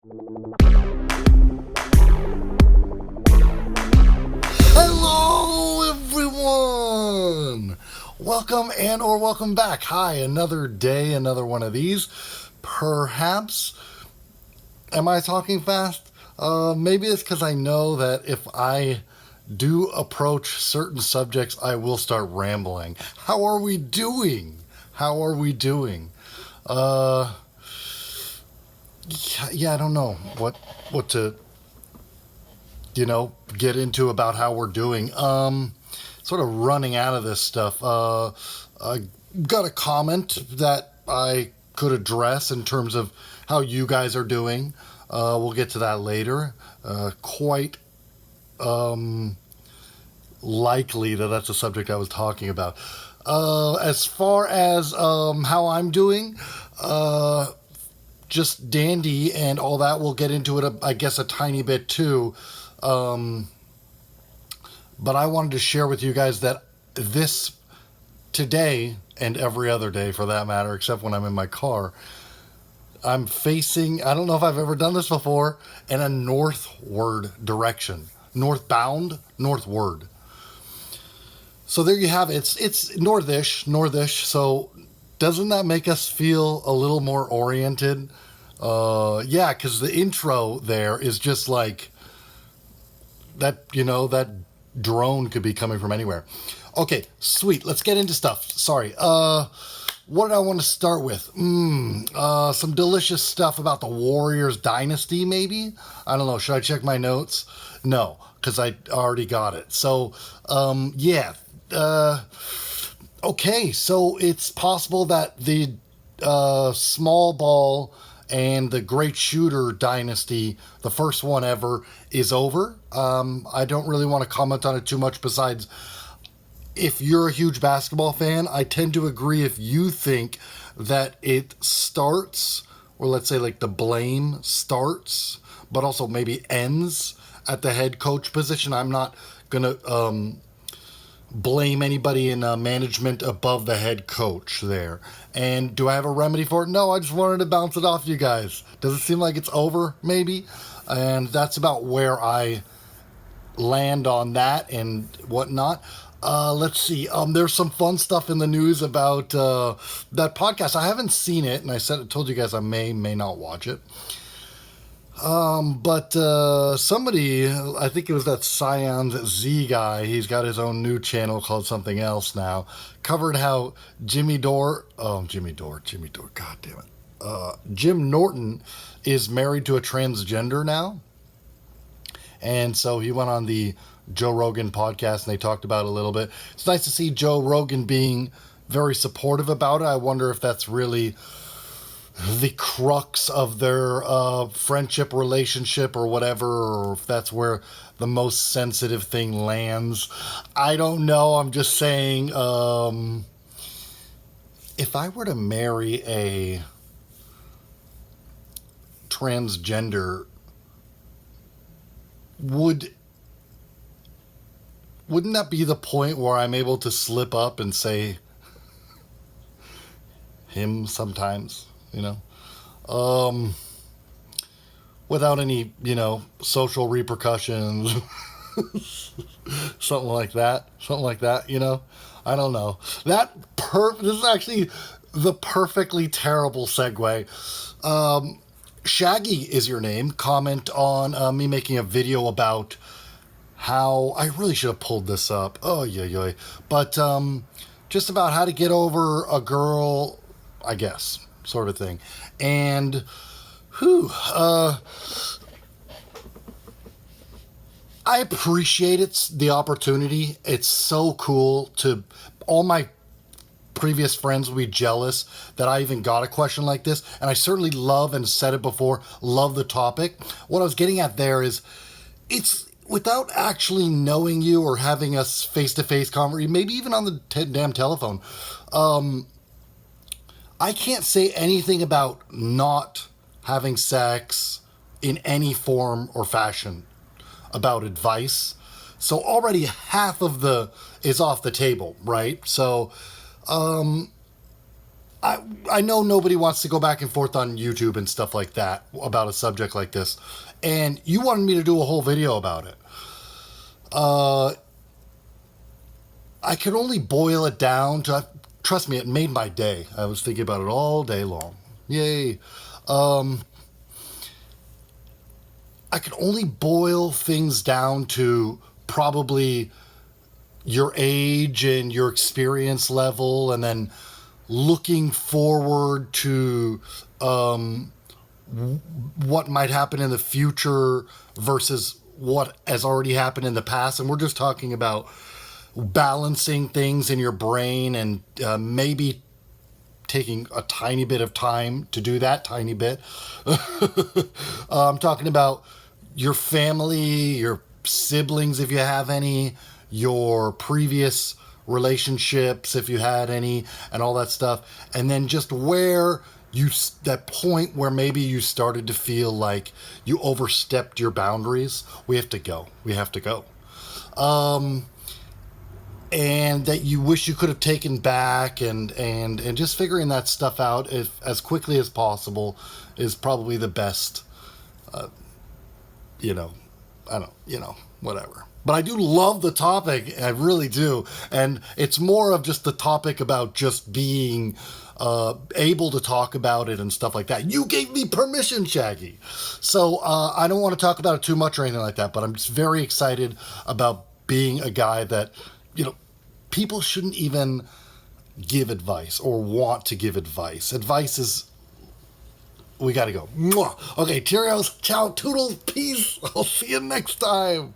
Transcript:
Hello, everyone! Welcome and or welcome back. Hi, another day, another one of these. Perhaps, am I talking fast? Maybe it's because I know that if I do approach certain subjects, I will start rambling. How are we doing? How are we doing? Yeah, I don't know what to get into about how we're doing. Sort of running out of this stuff. I got a comment that I could address in terms of how you guys are doing. We'll get to that later. Quite likely that that's the subject I was talking about. As far as how I'm doing, just dandy and all that. We'll get into it, I guess, a tiny bit too. But I wanted to share with you guys that this today and every other day for that matter, except when I'm in my car, I'm facing, I don't know if I've ever done this before, in a northward direction. Northbound, northward. So there you have it. It's northish. So doesn't that make us feel a little more oriented? Yeah, because the intro there is just like that, that drone could be coming from anywhere. Okay, sweet. Let's get into stuff. Sorry. What did I want to start with? Some delicious stuff about the Warriors dynasty, maybe? I don't know. Should I check my notes? No, because I already got it. So, yeah. Okay, so it's possible that the small ball and the great shooter dynasty, the first one ever, is over. I don't really want to comment on it too much besides, if you're a huge basketball fan, I tend to agree if you think that it starts, or let's say like the blame starts, but also maybe ends at the head coach position. I'm not going to blame anybody in management above the head coach there. And do I have a remedy for it? No, I just wanted to bounce it off you guys. Does it seem like it's over, maybe? And that's about where I land on that and whatnot. Let's see. There's some fun stuff in the news about that podcast. I haven't seen it, and I told you guys I may not watch it. But somebody, I think it was that Scions Z guy, he's got his own new channel called something else now, covered how Jim Norton is married to a transgender now. And so he went on the Joe Rogan podcast and they talked about it a little bit. It's nice to see Joe Rogan being very supportive about it. I wonder if that's really the crux of their friendship relationship or whatever, or if that's where the most sensitive thing lands. I don't know. I'm just saying, if I were to marry a transgender, wouldn't that be the point where I'm able to slip up and say him sometimes? Without any, social repercussions, something like that, I don't know. This is actually the perfectly terrible segue. Shaggy is your name. Comment on me making a video about how, I really should have pulled this up. Oh, yeah. But just about how to get over a girl, I guess, sort of thing. And I appreciate the opportunity. It's so cool to all my previous friends will be jealous that I even got a question like this. And I certainly love, and said it before, love the topic. What I was getting at there is, it's without actually knowing you or having us face-to-face conversation, maybe even on the damn telephone. I can't say anything about not having sex in any form or fashion about advice. So already half of is off the table, right? So I know nobody wants to go back and forth on YouTube and stuff like that about a subject like this, and you wanted me to do a whole video about it. I could only boil it down to, trust me, it made my day. I was thinking about it all day long. Yay. I could only boil things down to probably your age and your experience level, and then looking forward to what might happen in the future versus what has already happened in the past. And we're just talking about balancing things in your brain, and maybe taking a tiny bit of time to do that tiny bit. I'm talking about your family, your siblings, if you have any, your previous relationships, if you had any, and all that stuff. And then just where you, that point where maybe you started to feel like you overstepped your boundaries. We have to go. And that you wish you could have taken back, and just figuring that stuff out as quickly as possible is probably the best, whatever. But I do love the topic, I really do. And it's more of just the topic about just being able to talk about it and stuff like that. You gave me permission, Shaggy. So I don't want to talk about it too much or anything like that, but I'm just very excited about being a guy that, people shouldn't even give advice or want to give advice. Advice is, we got to go. Mwah. Okay, cheerios, ciao, toodles, peace. I'll see you next time.